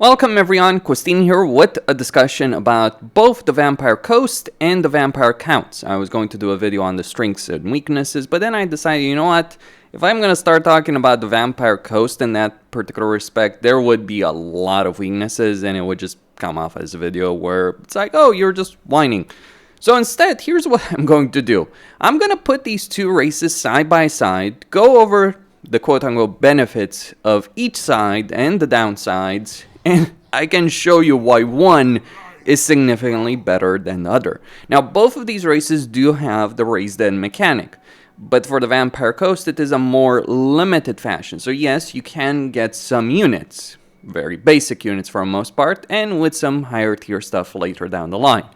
Welcome everyone, Christine here with a discussion about both the Vampire Coast and the Vampire Counts. I was going to do a video on the strengths and weaknesses, but then I decided, you know what, if I'm going to start talking about the Vampire Coast in that particular respect, there would be a lot of weaknesses and it would just come off as a video where it's like, oh, you're just whining. So instead, here's what I'm going to do. I'm going to put these two races side by side, go over the quote-unquote benefits of each side and the downsides, and I can show you why one is significantly better than the other. Now, both of these races do have the raise den mechanic, but for the Vampire Coast, it is a more limited fashion. So yes, you can get some units, very basic units for the most part, and with some higher tier stuff later down the line.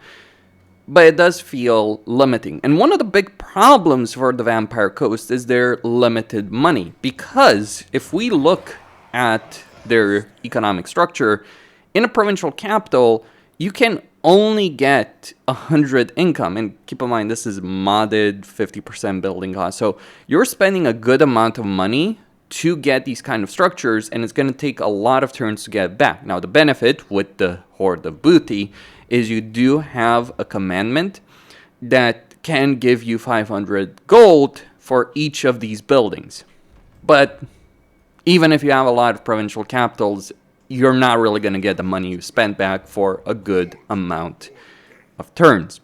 But it does feel limiting. And one of the big problems for the Vampire Coast is their limited money. Because if we look at their economic structure, in a provincial capital, you can only get 100 income. And keep in mind, this is modded 50% building cost. So you're spending a good amount of money to get these kind of structures, and it's going to take a lot of turns to get it back. Now, the benefit with the Horde of Booty is you do have a commandment that can give you 500 gold for each of these buildings. But even if you have a lot of provincial capitals, you're not really going to get the money you spent back for a good amount of turns.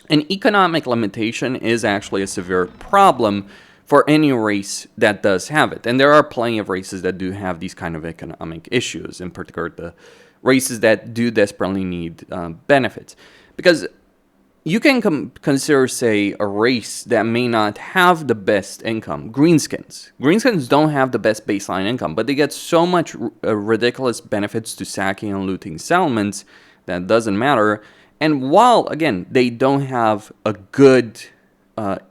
An economic limitation is actually a severe problem for any race that does have it. And there are plenty of races that do have these kind of economic issues, in particular the races that do desperately need benefits. Because you can consider, say, a race that may not have the best income. Greenskins. Greenskins don't have the best baseline income, but they get so much ridiculous benefits to sacking and looting settlements that doesn't matter. And while, again, they don't have a good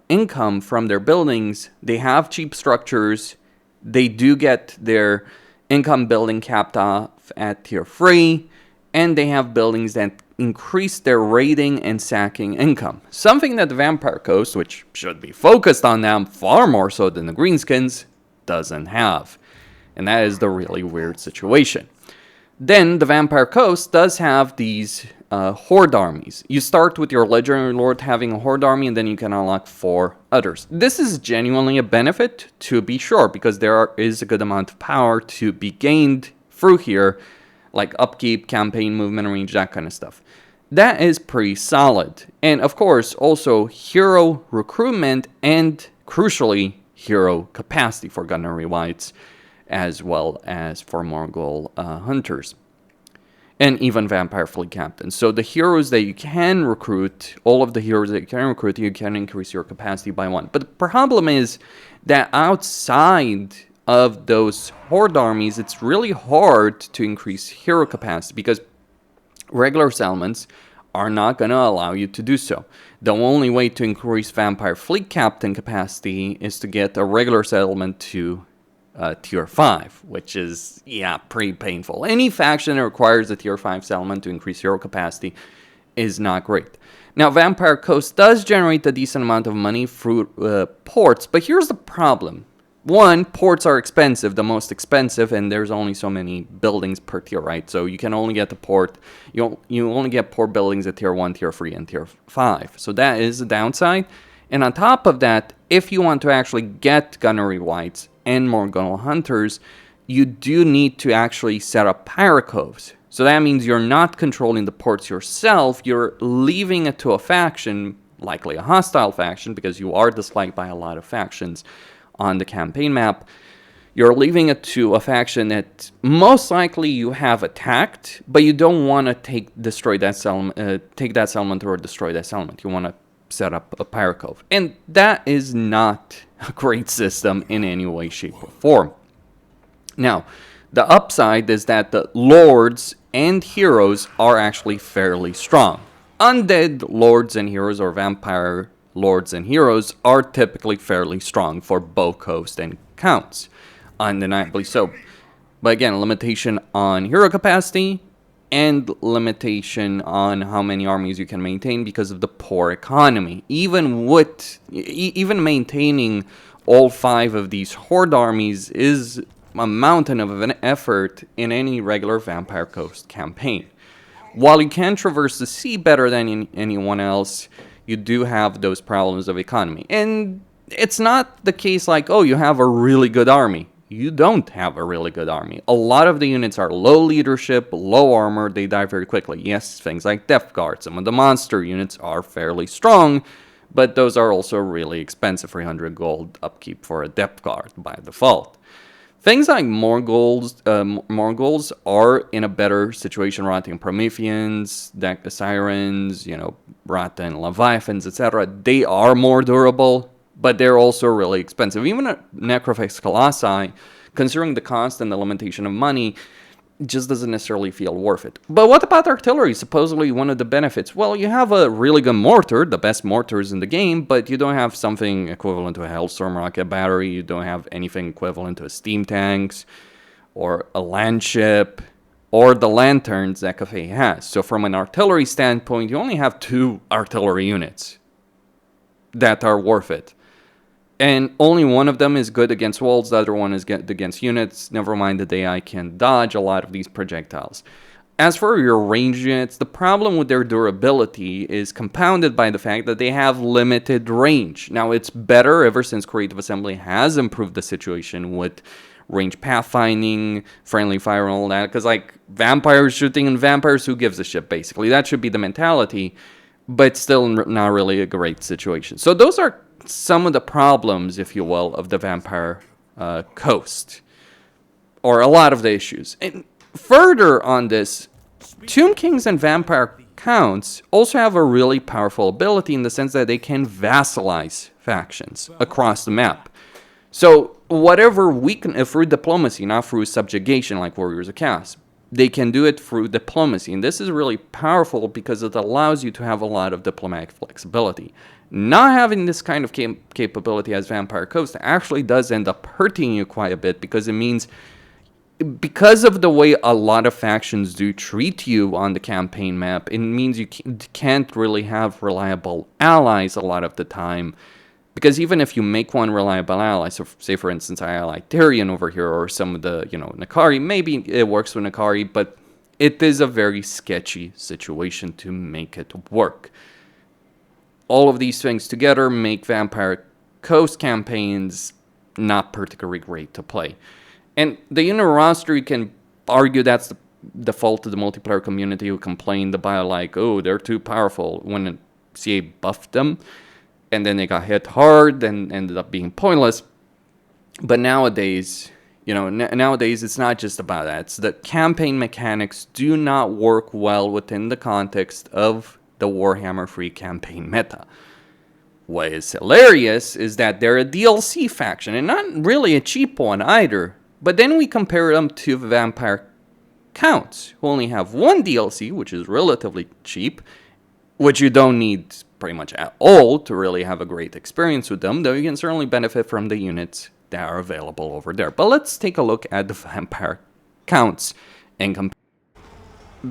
income from their buildings, they have cheap structures, they do get their income building capped off at tier 3, and they have buildings that increase their raiding and sacking income. Something that the Vampire Coast, which should be focused on them far more so than the Greenskins, doesn't have. And that is the really weird situation. Then the Vampire Coast does have these Horde armies. You start with your Legendary Lord having a Horde army, and then you can unlock 4 others. This is genuinely a benefit, to be sure, because there is a good amount of power to be gained through here, like upkeep, campaign movement range, that kind of stuff. That is pretty solid. And of course, also hero recruitment and, crucially, hero capacity for gunnery wights, as well as for Morgul hunters. And even Vampire Fleet Captains. So the heroes that you can recruit, all of the heroes that you can increase your capacity by 1. But the problem is that outside of those Horde armies, it's really hard to increase hero capacity because regular settlements are not going to allow you to do so. The only way to increase Vampire Fleet Captain capacity is to get a regular settlement to tier 5, which is, pretty painful. Any faction that requires a tier 5 settlement to increase hero capacity is not great. Now, Vampire Coast does generate a decent amount of money through ports, but here's the problem. 1, ports are expensive, the most expensive, and there's only so many buildings per tier, right? So you can only get the port, you only get port buildings at tier 1, tier 3, and tier 5. So that is the downside. And on top of that, if you want to actually get gunnery wights and Morgul hunters, you do need to actually set up pirate coves. So that means you're not controlling the ports yourself, you're leaving it to a faction, likely a hostile faction, because you are disliked by a lot of factions on the campaign map. You're leaving it to a faction that most likely you have attacked, but you don't want to take that settlement or destroy that settlement. You want to set up a pirate cove. And that is not a great system in any way, shape, or form. Now, the upside is that the lords and heroes are actually fairly strong. Undead lords and heroes, or vampire lords and heroes, are typically fairly strong for both coast and counts. Undeniably so. But again, limitation on hero capacity and limitation on how many armies you can maintain because of the poor economy. Even maintaining all 5 of these Horde armies is a mountain of an effort in any regular Vampire Coast campaign. While you can traverse the sea better than anyone else, you do have those problems of economy. And it's not the case like, oh, you have a really good army. You don't have a really good army. A lot of the units are low leadership, low armor, they die very quickly. Yes, things like Death Guard, some of the monster units are fairly strong, but those are also really expensive, 300 gold upkeep for a Depth Guard by default. Things like Morghuls are in a better situation. Rotting Prometheans, Sirens, Rata and Leviathans, etc. They are more durable, but they're also really expensive. Even a Necrophix Colossi, considering the cost and the limitation of money, just doesn't necessarily feel worth it. But what about artillery? Supposedly one of the benefits. Well, you have a really good mortar, the best mortars in the game, but you don't have something equivalent to a Hellstorm rocket battery. You don't have anything equivalent to a steam tanks or a land ship or the lanterns that Cafe has. So from an artillery standpoint, you only have 2 artillery units that are worth it. And only one of them is good against walls, the other one is good against units. Never mind that the AI can dodge a lot of these projectiles. As for your range units, the problem with their durability is compounded by the fact that they have limited range. Now, it's better ever since Creative Assembly has improved the situation with range pathfinding, friendly fire and all that. Because, like, vampires shooting and vampires, who gives a shit, basically. That should be the mentality, but still not really a great situation. So those are some of the problems, if you will, of the Vampire Coast, or a lot of the issues. And further on this, Tomb Kings and Vampire Counts also have a really powerful ability in the sense that they can vassalize factions across the map. So whatever weaken through diplomacy, not through subjugation like Warriors of Chaos, they can do it through diplomacy. And this is really powerful because it allows you to have a lot of diplomatic flexibility. Not having this kind of capability as Vampire Coast actually does end up hurting you quite a bit, because it means, because of the way a lot of factions do treat you on the campaign map, it means you can't really have reliable allies a lot of the time. Because even if you make one reliable ally, so say for instance I ally Tyrion over here, or some of the, Nakari, maybe it works with Nakari, but it is a very sketchy situation to make it work. All of these things together make Vampire Coast campaigns not particularly great to play. And the unit roster, you can argue that's the fault of the multiplayer community, who complained about like, oh, they're too powerful when CA buffed them. And then they got hit hard and ended up being pointless. But nowadays, nowadays it's not just about that. It's the campaign mechanics do not work well within the context of the Warhammer free campaign meta. What is hilarious is that they're a DLC faction, and not really a cheap one either. But then we compare them to Vampire Counts, who only have 1 DLC, which is relatively cheap, which you don't need pretty much at all to really have a great experience with them, though you can certainly benefit from the units that are available over there. But let's take a look at the Vampire Counts and compare.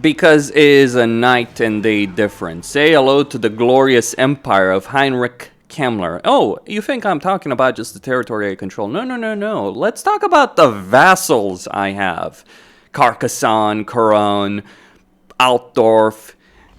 Because it is a night and day difference. Say hello to the glorious empire of Heinrich Kemmler. Oh, you think I'm talking about just the territory I control? No. Let's talk about the vassals I have. Carcassonne, Coron, Altdorf,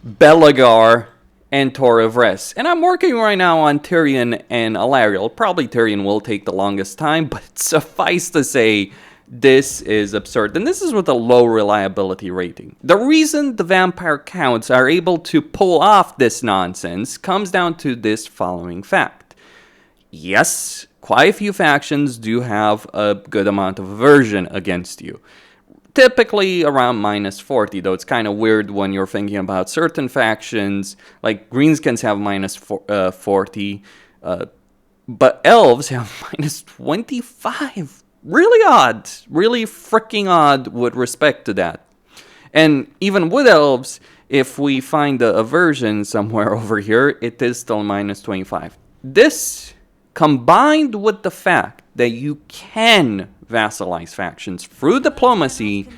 Belagar, and Torres. And I'm working right now on Tyrion and Alariel. Probably Tyrion will take the longest time, but suffice to say, this is absurd. And this is with a low reliability rating. The reason the Vampire Counts are able to pull off this nonsense comes down to this following fact. Yes, quite a few factions do have a good amount of aversion against you. Typically around minus 40, though it's kind of weird when you're thinking about certain factions, like Greenskins have minus 40, but Elves have minus 25. Really odd, really freaking odd with respect to that. And even with Elves, if we find the aversion somewhere over here, it is still minus 25. This, combined with the fact that you can vassalize factions through diplomacy,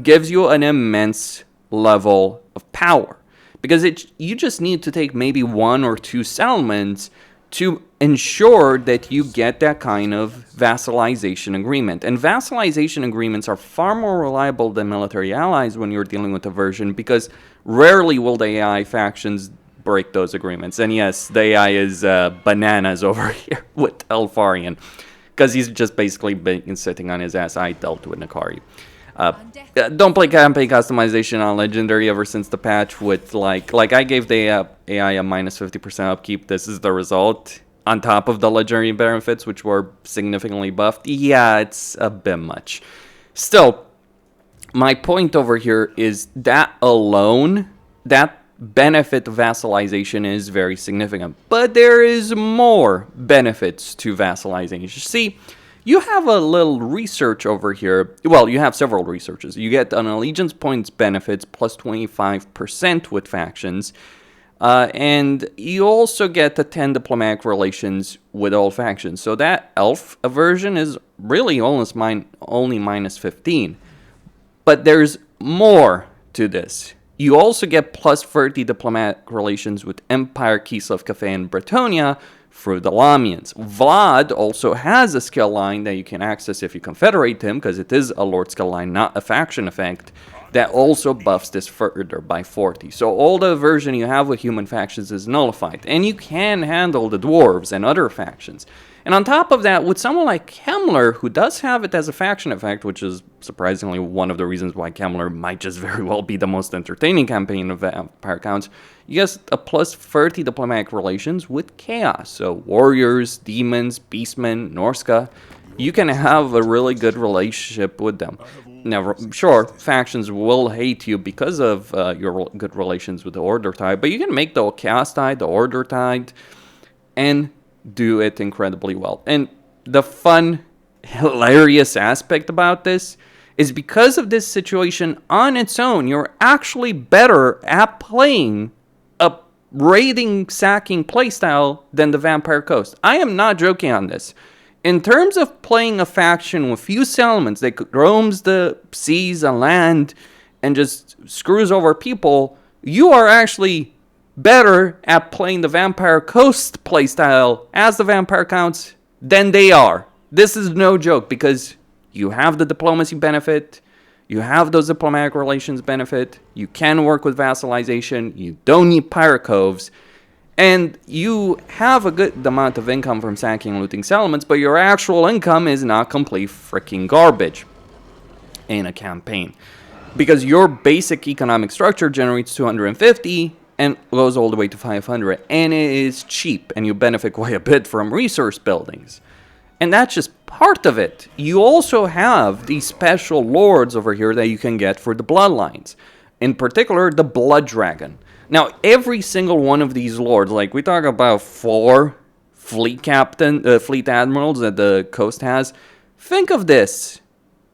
gives you an immense level of power. Because you just need to take maybe 1 or 2 settlements to ensure that you get that kind of vassalization agreement. And vassalization agreements are far more reliable than military allies when you're dealing with aversion, because rarely will the AI factions break those agreements. And yes, the AI is bananas over here with Elfarian, because he's just basically been sitting on his ass. I dealt with Nakari. Don't play campaign customization on Legendary ever since the patch with like I gave the AI a minus 50% upkeep. This is the result on top of the Legendary benefits, which were significantly buffed. Yeah, it's a bit much. Still, my point over here is that alone, that benefit of vassalization is very significant. But there is more benefits to vassalization. See, you have a little research over here. Well, you have several researches. You get an allegiance points benefits plus 25% with factions. And you also get the 10 diplomatic relations with all factions. So that elf aversion is really almost only minus 15. But there's more to this. You also get plus 30 diplomatic relations with Empire, Kislev, Cathay, and Bretonia through the Lamians. Vlad also has a skill line that you can access if you confederate him, because it is a Lord skill line, not a faction effect, that also buffs this further by 40. So all the aversion you have with human factions is nullified, and you can handle the dwarves and other factions. And on top of that, with someone like Kemmler, who does have it as a faction effect, which is surprisingly one of the reasons why Kemmler might just very well be the most entertaining campaign of Empire counts, you get a plus 30 diplomatic relations with Chaos. So warriors, demons, beastmen, Norska, you can have a really good relationship with them. Now, sure, factions will hate you because of your good relations with the Order Tide, but you can make the Chaos Tide, the Order Tide, and do it incredibly well. And the fun, hilarious aspect about this is because of this situation on its own, you're actually better at playing a raiding, sacking playstyle than the Vampire Coast. I am not joking on this. In terms of playing a faction with few settlements that roams the seas and land and just screws over people, you are actually better at playing the Vampire Coast playstyle as the Vampire Counts than they are. This is no joke, because you have the diplomacy benefit, you have those diplomatic relations benefit, you can work with vassalization, you don't need pirate coves, and you have a good amount of income from sacking and looting settlements, but your actual income is not complete freaking garbage in a campaign. Because your basic economic structure generates 250 and goes all the way to 500, and it is cheap, and you benefit quite a bit from resource buildings. And that's just part of it. You also have these special lords over here that you can get for the bloodlines. In particular, the Blood Dragon. Now, every single one of these lords, like we talk about 4 fleet admirals that the coast has. Think of this.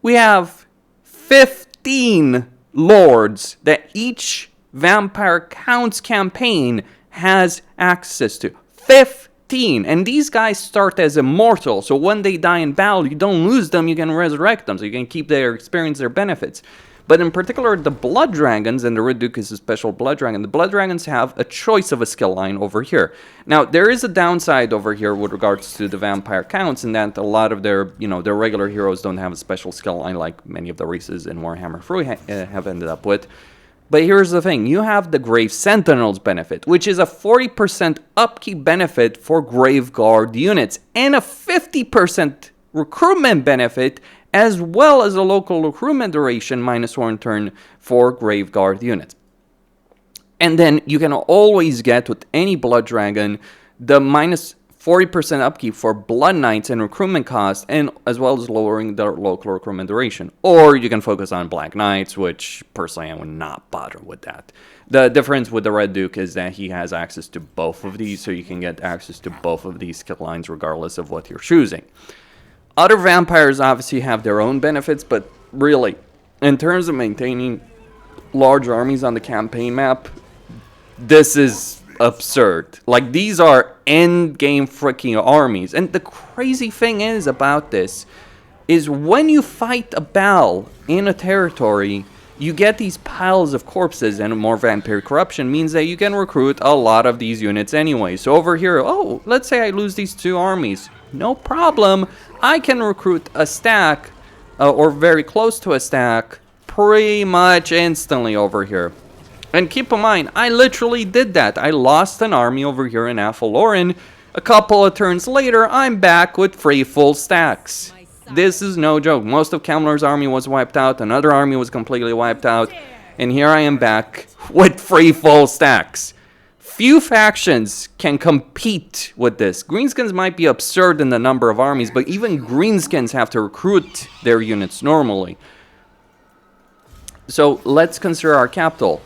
We have 15 lords that each Vampire Counts campaign has access to. 15! And these guys start as immortal, so when they die in battle, you don't lose them, you can resurrect them, so you can keep their experience, their benefits. But in particular, the Blood Dragons, and the Red Duke is a special Blood Dragon, the Blood Dragons have a choice of a skill line over here. Now, there is a downside over here with regards to the Vampire Counts, in that a lot of their, their regular heroes don't have a special skill line like many of the races in Warhammer 3 have ended up with. But here's the thing, you have the Grave Sentinels benefit, which is a 40% upkeep benefit for Grave Guard units, and a 50% recruitment benefit, as well as a local recruitment duration -1 turn for Grave Guard units. And then you can always get with any Blood Dragon the -40% upkeep for Blood Knights and recruitment cost, and as well as lowering the local recruitment duration. Or you can focus on Black Knights, which personally I would not bother with that. The difference with the Red Duke is that he has access to both of these, so you can get access to both of these skill lines regardless of what you're choosing. Other vampires obviously have their own benefits, but really, in terms of maintaining large armies on the campaign map, this is absurd. Like, these are end-game freaking armies. And the crazy thing is about this is when you fight a battle in a territory, you get these piles of corpses, and more vampire corruption means that you can recruit a lot of these units anyway. So over here, oh, let's say I lose these 2 armies. No problem. I can recruit a stack, or very close to a stack, pretty much instantly over here. And keep in mind, I literally did that. I lost an army over here in Lorem. A couple of turns later, I'm back with 3 full stacks. This is no joke. Most of Kemmler's army was wiped out. Another army was completely wiped out. And here I am back with 3 full stacks. Few factions can compete with this. Greenskins might be absurd in the number of armies, but even Greenskins have to recruit their units normally. So let's consider our capital.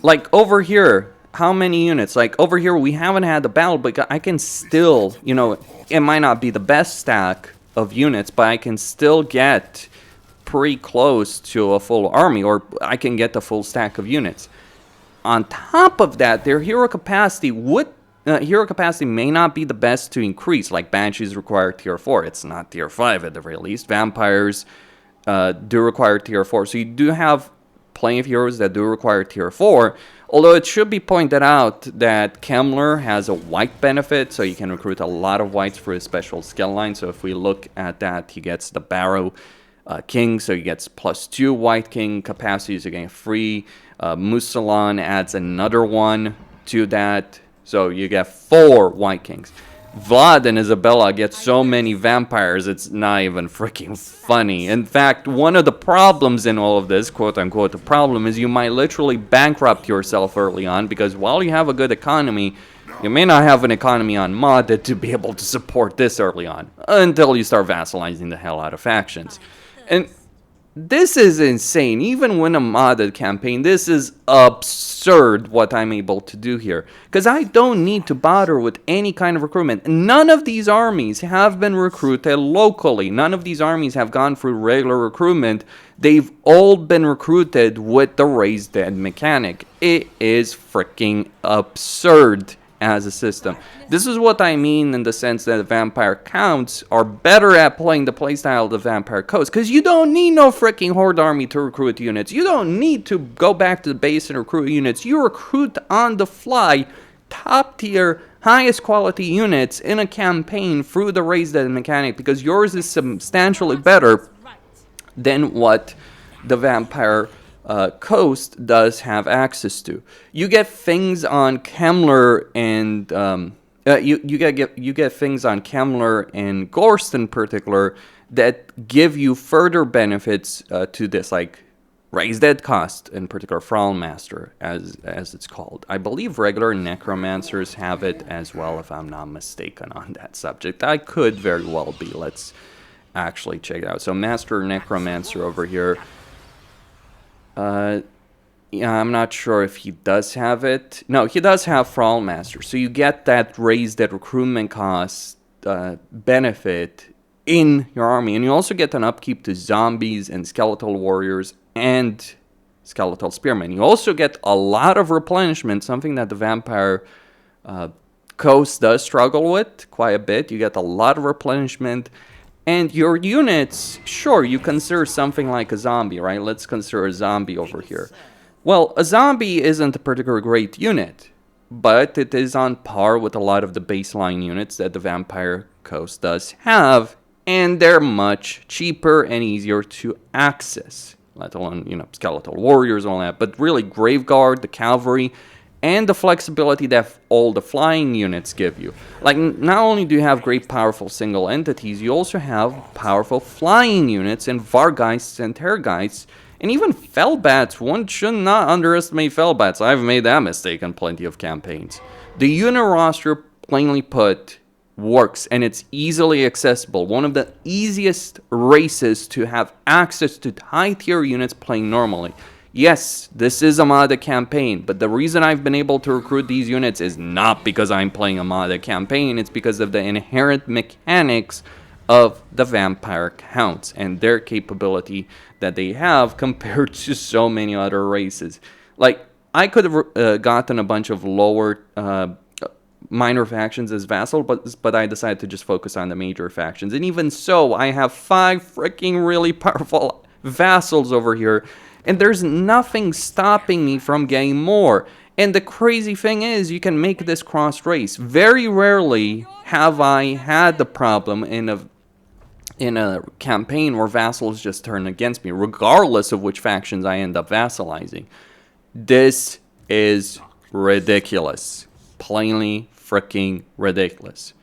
Like over here, how many units? Like over here, we haven't had the battle, but I can still, you know, it might not be the best stack of units, but I can still get pretty close to a full army, or I can get the full stack of units. On top of that, their hero capacity may not be the best to increase. Like Banshees require tier 4. It's not tier 5 at the very least. Vampires do require tier 4. So you do have plenty of heroes that do require tier 4. Although it should be pointed out that Kemmler has a white benefit, so you can recruit a lot of whites for his special skill line. So if we look at that, he gets the Barrow King, so he gets +2 white king capacities again free. Musalon adds another one to that, so you get 4 white kings. Vlad and Isabella get so many vampires, it's not even freaking funny. In fact, one of the problems in all of this, quote-unquote, the problem is you might literally bankrupt yourself early on, because while you have a good economy, you may not have an economy on modded to be able to support this early on, until you start vassalizing the hell out of factions. And this is insane. Even when a modded campaign, this is absurd what I'm able to do here. Because I don't need to bother with any kind of recruitment. None of these armies have been recruited locally. None of these armies have gone through regular recruitment. They've all been recruited with the raised dead mechanic. It is freaking absurd as a system. This is what I mean in the sense that the vampire counts are better at playing the playstyle of the vampire coast, because you don't need no freaking horde army to recruit units. You don't need to go back to the base and recruit units. You recruit on the fly top tier, highest quality units in a campaign through the raised dead mechanic, because yours is substantially better than what the vampire coast does have access to. You get things on Kemmler and you get things on Kemmler and Gorst in particular that give you further benefits to this, like raised dead cost, in particular Master as it's called. I believe regular necromancers have it as well, if I'm not mistaken on that subject. I could very well be. Let's actually check it out. So Master Necromancer over here. Yeah, I'm not sure if he does have it. No, he does have Thrall Master. So you get that raised that recruitment cost benefit in your army. And you also get an upkeep to zombies and skeletal warriors and skeletal spearmen. You also get a lot of replenishment, something that the vampire coast does struggle with quite a bit. You get a lot of replenishment. And your units, sure, you consider something like a zombie, right? Let's consider a zombie over here. Well, a zombie isn't a particularly great unit, but it is on par with a lot of the baseline units that the Vampire Coast does have, and they're much cheaper and easier to access, let alone, you know, skeletal warriors and all that, but really Graveguard, the cavalry, and the flexibility that all the flying units give you. Like, not only do you have great powerful single entities, you also have powerful flying units and Vargeists and Terrorgeists, and even Fellbats. One should not underestimate Fellbats. I've made that mistake in plenty of campaigns. The unit roster, plainly put, works, and it's easily accessible. One of the easiest races to have access to high-tier units playing normally. Yes, this is a modded campaign, but the reason I've been able to recruit these units is not because I'm playing a modded campaign, it's because of the inherent mechanics of the vampire counts and their capability that they have compared to so many other races. Like, I could have gotten a bunch of lower minor factions as vassal, but I decided to just focus on the major factions. And even so, I have 5 freaking really powerful vassals over here. And there's nothing stopping me from getting more. And the crazy thing is, you can make this cross race. Very rarely have I had the problem in a campaign where vassals just turn against me, regardless of which factions I end up vassalizing. This is ridiculous. Plainly freaking ridiculous.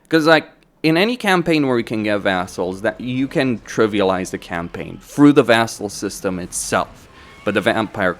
Because, like, in any campaign where you can get vassals, that you can trivialize the campaign through the vassal system itself. But the vampire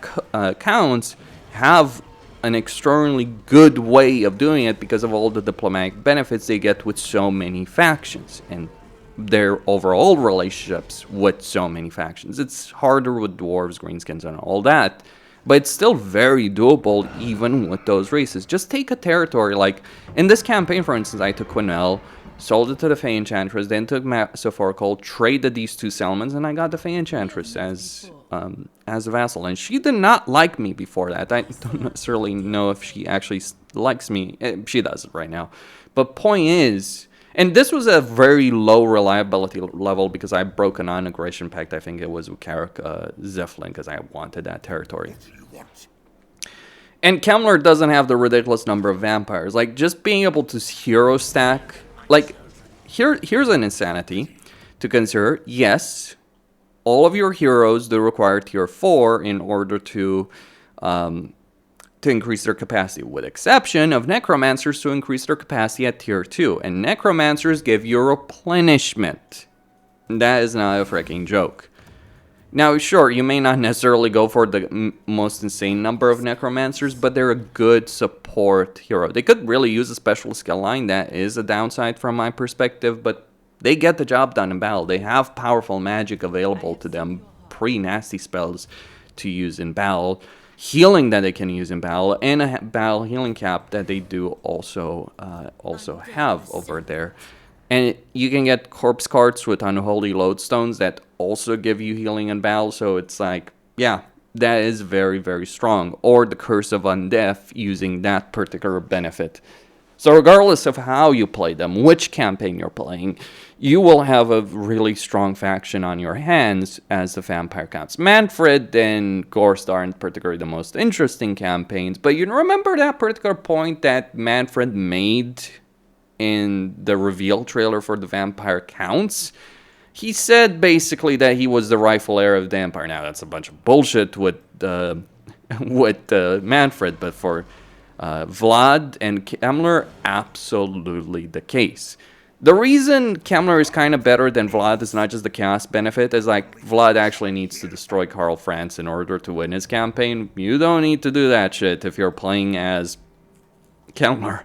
counts have an extremely good way of doing it because of all the diplomatic benefits they get with so many factions and their overall relationships with so many factions. It's harder with dwarves, greenskins, and all that, but it's still very doable even with those races. Just take a territory, like in this campaign, for instance, I took Quinel, sold it to the Fey Enchantress, then took Sepharkal, traded these two settlements, and I got the Fey Enchantress as a vassal. And she did not like me before that. I don't necessarily know if she actually likes me. She does right now. But point is, and this was a very low reliability level because I broke a non-aggression pact. I think it was with Carrick Zephlin because I wanted that territory. And Kemmler doesn't have the ridiculous number of vampires. Like, just being able to hero stack... Like, here's an insanity to consider. Yes, all of your heroes do require tier 4 in order to increase their capacity, with exception of necromancers to increase their capacity at tier 2. And necromancers give you replenishment. That is not a freaking joke. Now, sure, you may not necessarily go for the most insane number of necromancers, but they're a good support hero. They could really use a special skill line. That is a downside from my perspective, but they get the job done in battle. They have powerful magic available to them, pre-nasty spells to use in battle, healing that they can use in battle, and a battle healing cap that they do also have over there. And you can get corpse cards with unholy lodestones that also give you healing in battle. So it's like, yeah, that is very, very strong. Or the Curse of Undeath using that particular benefit. So regardless of how you play them, which campaign you're playing, you will have a really strong faction on your hands as the vampire counts. Manfred and Gorst aren't particularly the most interesting campaigns, but you remember that particular point that Manfred made in the reveal trailer for the Vampire Counts? He said basically that he was the rightful heir of the Empire. Now that's a bunch of bullshit with Manfred, but for Vlad and Kemmler, absolutely the case. The reason Kemmler is kind of better than Vlad is not just the chaos benefit, is like Vlad actually needs to destroy Karl Franz in order to win his campaign. You don't need to do that shit if you're playing as Kemmler.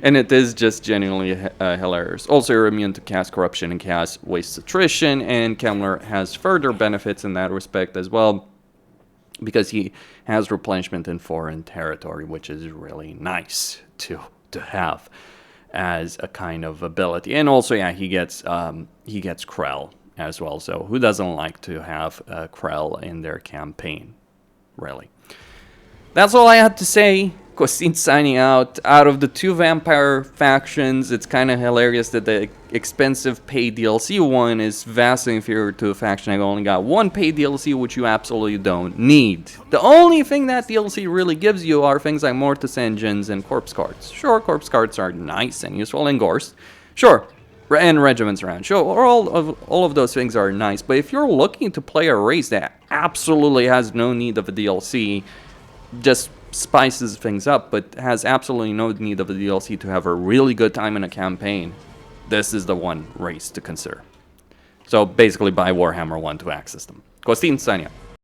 And it is just genuinely hilarious. Also, you're immune to chaos corruption and chaos waste attrition, and Kemmler has further benefits in that respect as well, because he has replenishment in foreign territory, which is really nice to have as a kind of ability. And also, yeah, he gets Krell as well. So who doesn't like to have Krell in their campaign, really? That's all I had to say. Costin signing out. Out of the two vampire factions, it's kind of hilarious that the expensive paid DLC one is vastly inferior to a faction I only got one paid DLC, which you absolutely don't need. The only thing that DLC really gives you are things like Mortis engines and corpse cards. Sure, corpse cards are nice and useful, and Gorst. Sure, and regiments around. Sure, all of those things are nice, but if you're looking to play a race that absolutely has no need of a DLC, just spices things up, but has absolutely no need of a DLC to have a really good time in a campaign, this is the one race to consider. So basically buy Warhammer 1 to access them. Costin signing out.